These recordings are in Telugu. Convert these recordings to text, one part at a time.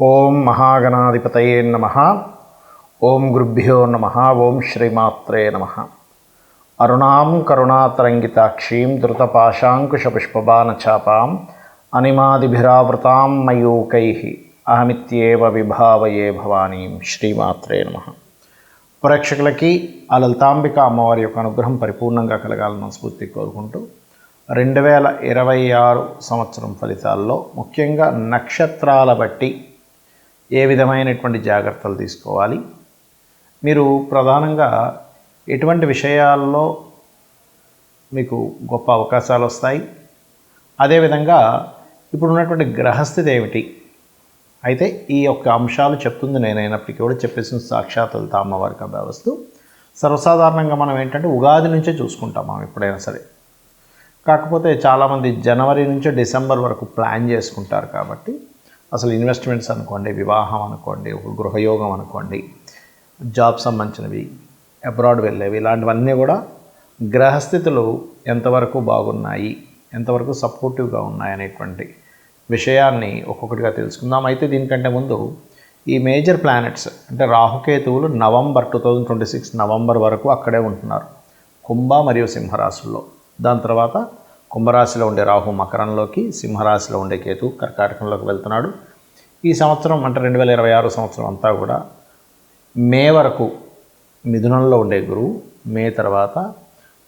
ఓం మహాగణాధిపతయే నమః. ఓం గురుభ్యో నమః. ఓం శ్రీమాత్రే నమః. అరుణాం కరుణాతరంగితాక్షీం ధృతపాశాంకుశపుష్పబాణచాపాం అనిమాదిభిరావృతాం మయూకైః అహమిత్యేవ విభావయే భవానీం. శ్రీమాత్రే నమః. ప్రేక్షకులకి ఆ లలితాంబిక అమ్మవారి యొక్క అనుగ్రహం పరిపూర్ణంగా కలగాలని మనస్ఫూర్తి కోరుకుంటూ 2026 సంవత్సరం ఫలితాల్లో ముఖ్యంగా నక్షత్రాల బట్టి ఏ విధమైనటువంటి జాగ్రత్తలు తీసుకోవాలి, మీరు ప్రధానంగా ఎటువంటి విషయాల్లో మీకు గొప్ప అవకాశాలు వస్తాయి, అదేవిధంగా ఇప్పుడు ఉన్నటువంటి గ్రహస్థితి ఏమిటి, అయితే ఈ యొక్క అంశాలు చెప్తుంది నేనైనప్పటికీ కూడా చెప్పేసిన సాక్షాత్ లలితా అమ్మవారికి అభ్యవస్తు. సర్వసాధారణంగా మనం ఏంటంటే ఉగాది నుంచే చూసుకుంటాం మనం ఎప్పుడైనా సరే. కాకపోతే చాలామంది జనవరి నుంచి డిసెంబర్ వరకు ప్లాన్ చేసుకుంటారు కాబట్టి అసలు ఇన్వెస్ట్మెంట్స్ అనుకోండి, వివాహం అనుకోండి, ఒక గృహయోగం అనుకోండి, జాబ్ సంబంధించినవి, అబ్రాడ్ వెళ్ళేవి, ఇలాంటివన్నీ కూడా గ్రహస్థితులు ఎంతవరకు బాగున్నాయి, ఎంతవరకు సపోర్టివ్గా ఉన్నాయి అనేటువంటి విషయాన్ని ఒక్కొక్కటిగా తెలుసుకుందాం. అయితే దీనికంటే ముందు ఈ మేజర్ ప్లానెట్స్ అంటే రాహుకేతువులు నవంబర్ 2026 నవంబర్ వరకు అక్కడే ఉంటున్నారు, కుంభ మరియు సింహరాశుల్లో. దాని తర్వాత కుంభరాశిలో ఉండే రాహు మకరంలోకి, సింహరాశిలో ఉండే కేతు కర్కాటకంలోకి వెళ్తున్నాడు. ఈ సంవత్సరం అంటే 2026 సంవత్సరం అంతా కూడా మే వరకు మిథునంలో ఉండే గురువు మే తర్వాత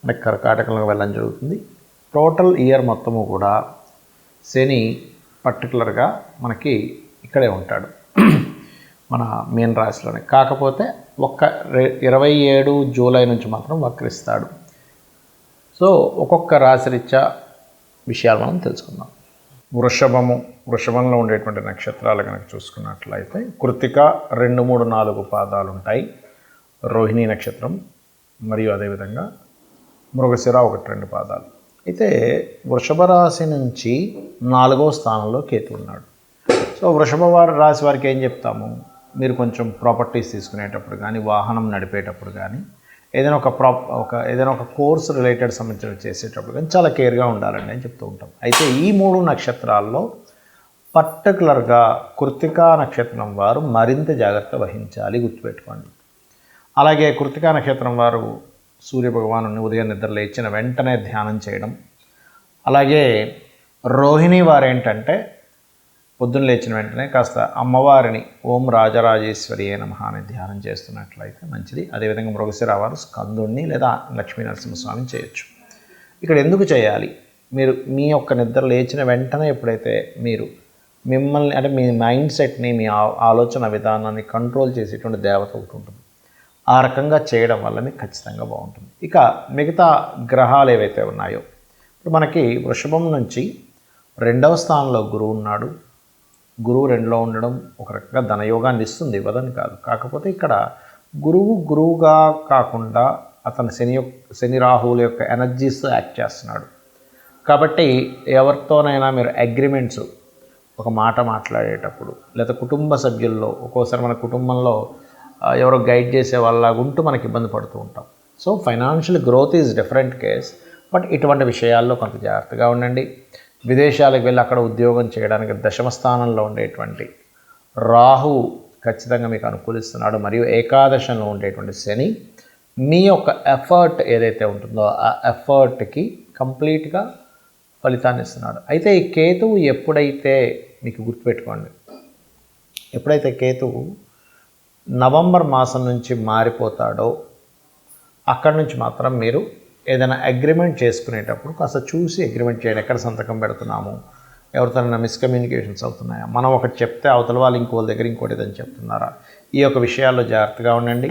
మనకి కర్కాటకంలోకి వెళ్ళడం జరుగుతుంది. టోటల్ ఇయర్ మొత్తము కూడా శని పర్టికులర్గా మనకి ఇక్కడే ఉంటాడు మన మీన రాశిలోనే. కాకపోతే 27 జూలై నుంచి మాత్రం వక్రిస్తాడు. సో ఒక్కొక్క రాశిరీత్యా విషయాలు మనం తెలుసుకుందాం. వృషభంలో ఉండేటువంటి నక్షత్రాలు కనుక చూసుకున్నట్లయితే కృత్తిక 2, 3, 4 పాదాలు ఉంటాయి, రోహిణి నక్షత్రం మరియు అదేవిధంగా మృగశిర 1, 2 పాదాలు. అయితే వృషభ రాశి నుంచి 4వ స్థానంలో కేతు ఉన్నాడు. సో వృషభ రాశి వారికి ఏం చెప్తాము, మీరు కొంచెం ప్రాపర్టీస్ తీసుకునేటప్పుడు కానీ, వాహనం నడిపేటప్పుడు కానీ, ఏదైనా ఒక కోర్స్ రిలేటెడ్ సంబంధించిన చేసేటప్పుడు కానీ చాలా కేర్గా ఉండాలండి అని చెప్తూ ఉంటాం. అయితే ఈ 3 నక్షత్రాల్లో పర్టికులర్గా కృత్తికా నక్షత్రం వారు మరింత జాగ్రత్త వహించాలి, గుర్తుపెట్టుకోండి. అలాగే కృత్తికా నక్షత్రం వారు సూర్యభగవాను ఉదయం నిద్ర లేచిన వెంటనే ధ్యానం చేయడం, అలాగే రోహిణి వారు ఏంటంటే పొద్దున్న లేచిన వెంటనే కాస్త అమ్మవారిని ఓం రాజరాజేశ్వరి నమః అని ధ్యానం చేస్తున్నట్లయితే మంచిది. అదేవిధంగా మృగశిర వారు స్కందుణ్ణి లేదా లక్ష్మీ నరసింహస్వామిని చేయొచ్చు. ఇక్కడ ఎందుకు చేయాలి, మీరు మీ యొక్క నిద్ర లేచిన వెంటనే ఎప్పుడైతే మీరు మిమ్మల్ని అంటే మీ మైండ్ సెట్ని, మీ ఆలోచన విధానాన్ని కంట్రోల్ చేసేటువంటి దేవత ఒకటి ఉంటుంది. ఆ రకంగా చేయడం వల్ల మీకు ఖచ్చితంగా బాగుంటుంది. ఇక మిగతా గ్రహాలు ఏవైతే ఉన్నాయో, ఇప్పుడు మనకి వృషభం నుంచి 2వ స్థానంలో గురువు ఉన్నాడు. గురువు 2లో ఉండడం ఒక రకంగా ధనయోగాన్ని ఇస్తుంది, ఇవ్వదని కాదు. కాకపోతే ఇక్కడ గురువుగా కాకుండా అతను శని రాహువుల యొక్క ఎనర్జీస్తో యాక్ట్ చేస్తున్నాడు. కాబట్టి ఎవరితోనైనా మీరు అగ్రిమెంట్స్, ఒక మాట మాట్లాడేటప్పుడు లేదా కుటుంబ సభ్యుల్లో ఒక్కోసారి మన కుటుంబంలో ఎవరో గైడ్ చేసే వాళ్ళలాగా ఉంటూ మనకి ఇబ్బంది పడుతూ ఉంటాం. So financial growth is different case, but ఇటువంటి విషయాల్లో కొంత జాగ్రత్తగా ఉండండి. విదేశాలకు వెళ్ళి అక్కడ ఉద్యోగం చేయడానికి 10వ స్థానంలో ఉండేటువంటి రాహు ఖచ్చితంగా మీకు అనుకూలిస్తున్నాడు. మరియు ఏకాదశంలో ఉండేటువంటి శని మీ యొక్క ఎఫర్ట్ ఏదైతే ఉంటుందో ఆ ఎఫర్ట్కి కంప్లీట్గా ఫలితాన్ని ఇస్తున్నాడు. అయితే ఈ కేతువు ఎప్పుడైతే మీకు గుర్తుపెట్టుకోండి, ఎప్పుడైతే కేతువు నవంబర్ మాసం నుంచి మారిపోతాడో అక్కడి నుంచి మాత్రం మీరు ఏదైనా అగ్రిమెంట్ చేసుకునేటప్పుడు కాస్త చూసి అగ్రిమెంట్ చేయండి. ఎక్కడ సంతకం పెడుతున్నాము, ఎవరితోనైనా మిస్కమ్యూనికేషన్స్ అవుతున్నాయా, మనం ఒకటి చెప్తే అవతల వాళ్ళు ఇంకోళ్ళ దగ్గర ఇంకోటి ఏదని చెప్తున్నారా, ఈ యొక్క విషయాల్లో జాగ్రత్తగా ఉండండి.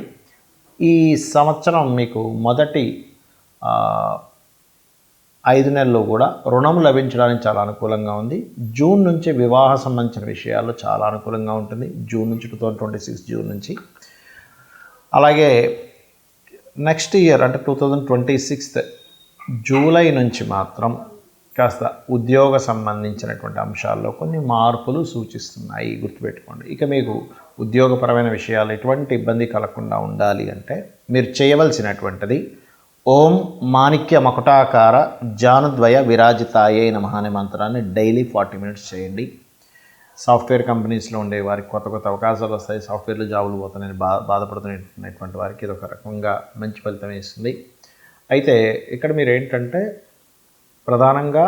ఈ సంవత్సరం మీకు మొదటి 5 నెలలు కూడా రుణం లభించడానికి చాలా అనుకూలంగా ఉంది. జూన్ నుంచి వివాహ సంబంధించిన విషయాల్లో చాలా అనుకూలంగా ఉంటుంది, జూన్ నుంచి 2026 జూన్ నుంచి. అలాగే నెక్స్ట్ ఇయర్ అంటే 2026 జూలై నుంచి మాత్రం కాస్త ఉద్యోగ సంబంధించినటువంటి అంశాల్లో కొన్ని మార్పులు సూచిస్తున్నాయి, గుర్తుపెట్టుకోండి. ఇక మీకు ఉద్యోగపరమైన విషయాలు ఎటువంటి ఇబ్బంది కలగకుండా ఉండాలి అంటే మీరు చేయవలసినటువంటిది ఓం మాణిక్య మకుటాకార జానుద్వయ విరాజితాయే నమః అనే మంత్రాన్ని డైలీ 40 minutes చేయండి. సాఫ్ట్వేర్ కంపెనీస్లో ఉండే వారికి కొత్త కొత్త అవకాశాలు వస్తాయి, సాఫ్ట్వేర్లో జాబులు పోతాయని బాధపడుతున్నటువంటి వారికి ఇది ఒక రకంగా మంచి ఫలితం ఇస్తుంది. అయితే ఇక్కడ మీరు ఏంటంటే ప్రధానంగా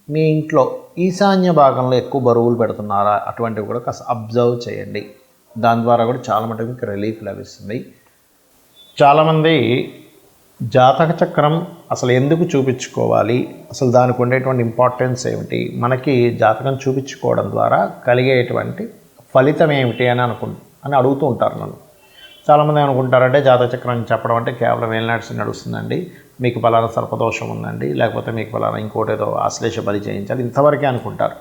మీ ఇంట్లో ఈశాన్య భాగంలో ఎక్కువ బరువులు పెడుతున్నారా, అటువంటివి కూడా కాస్త అబ్జర్వ్ చేయండి. దాని ద్వారా కూడా చాలా మటుకు మీకు రిలీఫ్ లభిస్తుంది. చాలామంది జాతక చక్రం అసలు ఎందుకు చూపించుకోవాలి, అసలు దానికి ఉండేటువంటి ఇంపార్టెన్స్ ఏమిటి, మనకి జాతకం చూపించుకోవడం ద్వారా కలిగేటువంటి ఫలితం ఏమిటి అని అడుగుతూ ఉంటారు నన్ను. చాలామంది అనుకుంటారంటే జాతక చక్రం చెప్పడం అంటే కేవలం ఏలినాడ్స్ నడుస్తుందండి, మీకు పలానా సర్పదోషం ఉందండి, లేకపోతే మీకు పలానా ఇంకోటి ఏదో ఆశ్లేష బలి చేయించాలి, ఇంతవరకే అనుకుంటారు.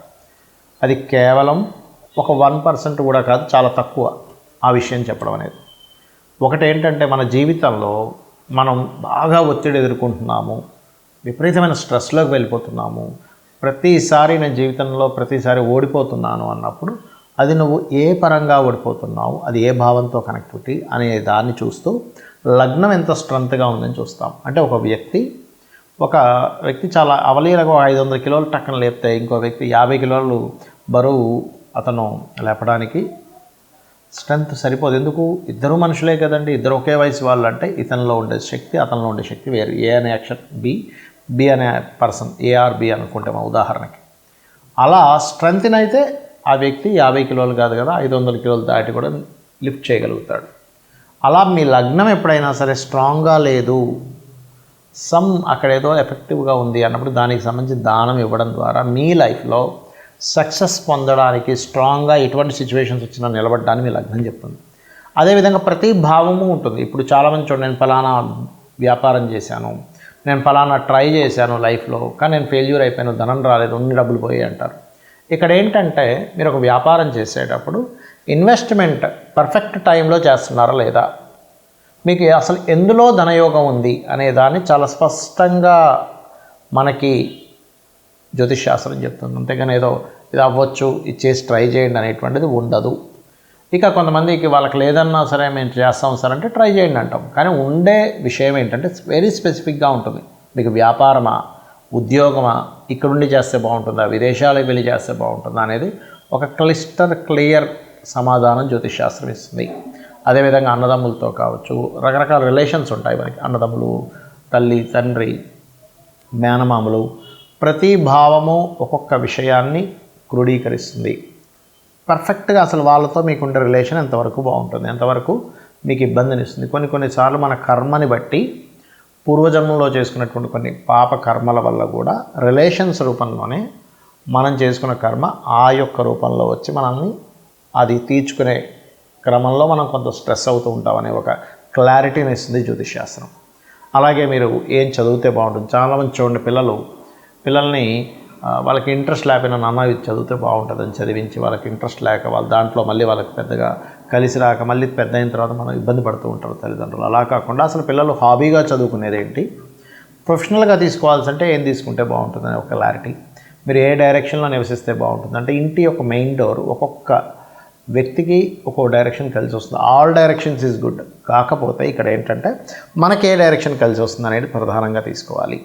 అది కేవలం ఒక 1% కూడా కాదు, చాలా తక్కువ ఆ విషయం చెప్పడం అనేది. ఒకటి ఏంటంటే మన జీవితంలో మనం బాగా ఒత్తిడి ఎదుర్కొంటున్నాము, విపరీతమైన స్ట్రెస్లోకి వెళ్ళిపోతున్నాము, ప్రతిసారి నేను జీవితంలో ప్రతిసారి ఓడిపోతున్నాను అన్నప్పుడు అది నువ్వు ఏ పరంగా ఓడిపోతున్నావు, అది ఏ భావంతో కనెక్టివిటీ అనే దాన్ని చూస్తూ లగ్నం ఎంత స్ట్రెంత్గా ఉందని చూస్తాం. అంటే ఒక వ్యక్తి చాలా అవలీలగా 500 కిలోలు టక్కన లేపితే ఇంకో వ్యక్తి 50 కిలోలు బరువు అతను లేపడానికి స్ట్రెంత్ సరిపోదు. ఎందుకు? ఇద్దరు మనుషులే కదండి, ఇద్దరు ఒకే వయసు వాళ్ళు. అంటే ఇతనిలో ఉండే శక్తి అతనిలో ఉండే శక్తి వేరు. ఏ అనే అక్షరం బి అనే పర్సన్, ఏఆర్బి అనుకుంటే మా ఉదాహరణకి. అలా స్ట్రెంత్ని అయితే ఆ వ్యక్తి 50 కిలోలు కాదు కదా, 500 కిలోలు దాటి కూడా లిఫ్ట్ చేయగలుగుతాడు. అలా మీ లగ్నం ఎప్పుడైనా సరే స్ట్రాంగ్గా లేదు, అక్కడేదో ఎఫెక్టివ్గా ఉంది అన్నప్పుడు దానికి సంబంధించి దానం ఇవ్వడం ద్వారా మీ లైఫ్లో సక్సెస్ పొందడానికి, స్ట్రాంగ్గా ఎటువంటి సిచ్యువేషన్స్ వచ్చినా నిలబడడానికి మీ లగ్నం చెప్తుంది. అదేవిధంగా ప్రతి భావము ఉంటుంది. ఇప్పుడు చాలామంది చూడండి, నేను ఫలానా వ్యాపారం చేశాను, నేను ఫలానా ట్రై చేశాను లైఫ్లో, కానీ నేను ఫెయిల్యూర్ అయిపోయాను, ధనం రాలేదు, ఉన్ని డబ్బులు పోయాయి అంటారు. ఇక్కడ ఏంటంటే మీరు ఒక వ్యాపారం చేసేటప్పుడు ఇన్వెస్ట్మెంట్ పర్ఫెక్ట్ టైంలో చేస్తున్నారా లేదా, మీకు అసలు ఎందులో ధనయోగం ఉంది అనే దాన్ని చాలా స్పష్టంగా మనకి జ్యోతిష్ శాస్త్రం చెప్తుంది. అంతేగాని ఏదో ఇది అవ్వచ్చు, ఇది చేసి ట్రై చేయండి అనేటువంటిది ఉండదు. ఇక కొంతమందికి వాళ్ళకి లేదన్నా సరే మేము చేస్తాం సార్ అంటే ట్రై చేయండి అంటాం. కానీ ఉండే విషయం ఏంటంటే వెరీ స్పెసిఫిక్గా ఉంటుంది. మీకు వ్యాపారమా, ఉద్యోగమా, ఇక్కడుండి చేస్తే బాగుంటుందా, విదేశాలకు వెళ్ళి చేస్తే బాగుంటుందా అనేది ఒక క్లియర్ సమాధానం జ్యోతిష్ శాస్త్రం ఇస్తుంది. అదేవిధంగా అన్నదమ్ములతో కావచ్చు, రకరకాల రిలేషన్స్ ఉంటాయి మనకి. అన్నదమ్ములు, తల్లి, తండ్రి, మేనమామలు, ప్రతి భావము ఒక్కొక్క విషయాన్ని క్రోడీకరిస్తుంది. పర్ఫెక్ట్గా అసలు వాళ్ళతో మీకుండే రిలేషన్ ఎంతవరకు బాగుంటుంది, ఎంతవరకు మీకు ఇబ్బందిని ఇస్తుంది. కొన్నిసార్లు మన కర్మని బట్టి పూర్వజన్మలో చేసుకున్నటువంటి కొన్ని పాప కర్మల వల్ల కూడా రిలేషన్స్ రూపంలోనే మనం చేసుకున్న కర్మ ఆ యొక్క రూపంలో వచ్చి మనల్ని అది తీర్చుకునే క్రమంలో మనం కొంత స్ట్రెస్ అవుతూ ఉంటామనే ఒక క్లారిటీని ఇస్తుంది జ్యోతిష్ శాస్త్రం. అలాగే మీరు ఏం చదివితే బాగుంటుంది. చాలామంది చూడండి, పిల్లల్ని వాళ్ళకి ఇంట్రెస్ట్ లేకపోయినా నాన్న ఇది చదివితే బాగుంటుందని చదివించి వాళ్ళకి ఇంట్రెస్ట్ లేక వాళ్ళు దాంట్లో మళ్ళీ వాళ్ళకి పెద్దగా కలిసి రాక మళ్ళీ పెద్ద అయిన తర్వాత మనం ఇబ్బంది పడుతూ ఉంటారు తల్లిదండ్రులు. అలా కాకుండా అసలు పిల్లలు హాబీగా చదువుకునేది ఏంటి, ప్రొఫెషనల్గా తీసుకోవాల్సి అంటే ఏం తీసుకుంటే బాగుంటుందని ఒక క్లారిటీ, మీరు ఏ డైరెక్షన్లో నివసిస్తే బాగుంటుంది అంటే ఇంటి యొక్క మెయిన్ డోర్ ఒక్కొక్క వ్యక్తికి ఒక్కొక్క డైరెక్షన్ కలిసి వస్తుంది. All directions is good. కాకపోతే ఇక్కడ ఏంటంటే మనకి ఏ డైరెక్షన్ కలిసి వస్తుంది అనేది ప్రధానంగా తీసుకోవాలి.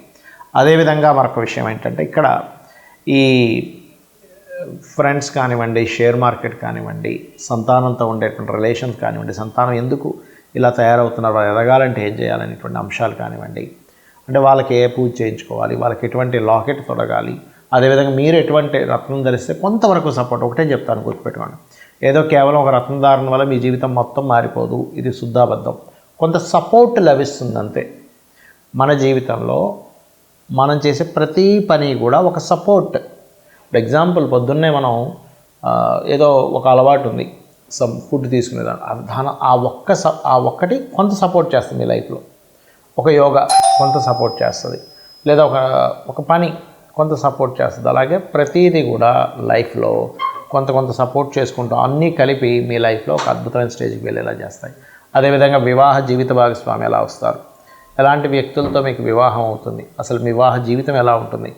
అదేవిధంగా మరొక విషయం ఏంటంటే ఇక్కడ ఈ ఫ్రెండ్స్ కానివ్వండి, షేర్ మార్కెట్ కానివ్వండి, సంతానంతో ఉండేటువంటి రిలేషన్స్ కానివ్వండి, సంతానం ఎందుకు ఇలా తయారవుతున్నారు, వాళ్ళు ఎదగాలంటే ఏం చేయాలనేటువంటి అంశాలు కానివ్వండి, అంటే వాళ్ళకి ఏ పూజ చేయించుకోవాలి, వాళ్ళకి ఎటువంటి లాకెట్ తొడగాలి, అదేవిధంగా మీరు ఎటువంటి రత్నం ధరిస్తే కొంతవరకు సపోర్ట్. ఒకటే చెప్తాను, గుర్తుపెట్టుకోండి, ఏదో కేవలం ఒక రత్నధారణ వల్ల మీ జీవితం మొత్తం మారిపోదు, ఇది శుద్ధాబద్ధం. కొంత సపోర్ట్ లభిస్తుంది అంతే. మన జీవితంలో మనం చేసే ప్రతి పని కూడా ఒక సపోర్ట్. ఫర్ ఎగ్జాంపుల్, పొద్దున్నే మనం ఏదో ఒక అలవాటు ఉంది, ఫుడ్ తీసుకునేదాన్ని, ఆ ఒక్కటి కొంత సపోర్ట్ చేస్తుంది మీ లైఫ్లో. ఒక యోగా కొంత సపోర్ట్ చేస్తుంది, లేదా ఒక పని కొంత సపోర్ట్ చేస్తుంది. అలాగే ప్రతిదీ కూడా లైఫ్లో కొంత సపోర్ట్ చేసుకుంటూ అన్నీ కలిపి మీ లైఫ్లో ఒక అద్భుతమైన స్టేజ్కి వెళ్ళేలా చేస్తాయి. అదేవిధంగా వివాహ జీవిత భాగస్వామి ఎలా వస్తారు, ఎలాంటి వ్యక్తులతో మీకు వివాహం అవుతుంది, అసలు మీ వివాహ జీవితం ఎలా ఉంటుంది,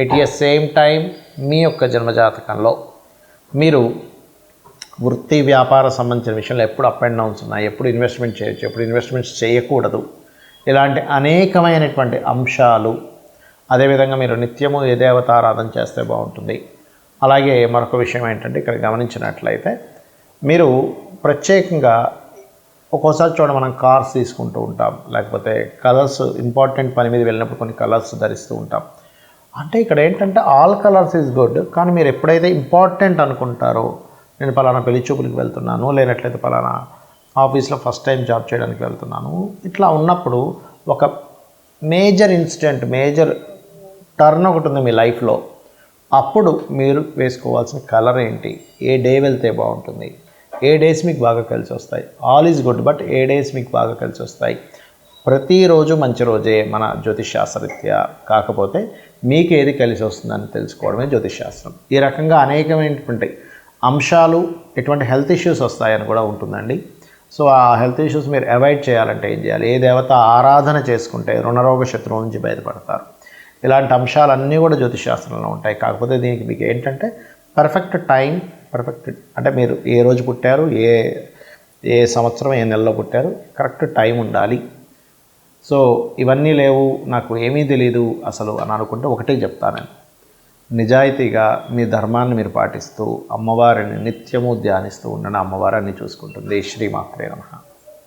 ఎట్ ఎ సేమ్ టైం మీ యొక్క జన్మజాతకంలో మీరు వృత్తి వ్యాపార సంబంధించిన విషయంలో ఎప్పుడు అప్ అండ్ డౌన్స్ ఉన్నాయి, ఎప్పుడు ఇన్వెస్ట్మెంట్ చేయొచ్చు, ఎప్పుడు ఇన్వెస్ట్మెంట్స్ చేయకూడదు, ఇలాంటి అనేకమైనటువంటి అంశాలు. అదేవిధంగా మీరు నిత్యము ఏ దేవతారాధన చేస్తే బాగుంటుంది, అలాగే మరొక విషయం ఏంటంటే ఇక్కడ గమనించినట్లయితే మీరు ప్రత్యేకంగా ఒక్కోసారి మనం కార్స్ తీసుకుంటూ ఉంటాం, లేకపోతే కలర్స్ ఇంపార్టెంట్ పని మీద వెళ్ళినప్పుడు కొన్ని కలర్స్ ధరిస్తూ ఉంటాం. అంటే ఇక్కడ ఏంటంటే ఆల్ కలర్స్ ఈజ్ గుడ్, కానీ మీరు ఎప్పుడైతే ఇంపార్టెంట్ అనుకుంటారో, నేను పలానా పెళ్లి చూపులకు వెళ్తున్నాను, లేనట్లయితే పలానా ఆఫీస్లో ఫస్ట్ టైం జాబ్ చేయడానికి వెళ్తున్నాను, ఇట్లా ఉన్నప్పుడు ఒక మేజర్ ఇన్సిడెంట్, మేజర్ టర్న్ ఒకటి ఉంది మీ లైఫ్లో, అప్పుడు మీరు వేసుకోవాల్సిన కలర్ ఏంటి, ఏ డే వెళ్తే బాగుంటుంది, ఏ డేస్ మీకు బాగా కలిసి వస్తాయి. All is good, but A days మీకు బాగా కలిసి వస్తాయి. ప్రతిరోజు మంచి రోజే మన జ్యోతిష్ శాస్త్రరీత్యా, కాకపోతే మీకు ఏది కలిసి వస్తుందని తెలుసుకోవడమే జ్యోతిష్ శాస్త్రం. ఈ రకంగా అనేకమైనటువంటి అంశాలు, ఎటువంటి హెల్త్ ఇష్యూస్ వస్తాయని కూడా ఉంటుందండి. సో ఆ హెల్త్ ఇష్యూస్ మీరు అవాయిడ్ చేయాలంటే ఏం చేయాలి, ఏ దేవత ఆరాధన చేసుకుంటే రుణరోగ శత్రువు నుంచి బయటపడతారు. ఇలాంటి అంశాలన్నీ కూడా జ్యోతిష్ శాస్త్రంలో ఉంటాయి. కాకపోతే దీనికి మీకు ఏంటంటే పర్ఫెక్ట్ టైం, పర్ఫెక్ట్ అంటే మీరు ఏ రోజు పుట్టారు, ఏ సంవత్సరం, ఏ నెలలో పుట్టారు, కరెక్ట్ టైం ఉండాలి. సో ఇవన్నీ లేవు, నాకు ఏమీ తెలీదు అసలు అని అనుకుంటే ఒకటే చెప్తాను, నిజాయితీగా మీ ధర్మాన్ని మీరు పాటిస్తూ అమ్మవారిని నిత్యము ధ్యానిస్తూ ఉండండి. అమ్మవారిని చూసుకుంటుంది. శ్రీమాత్రే నమః.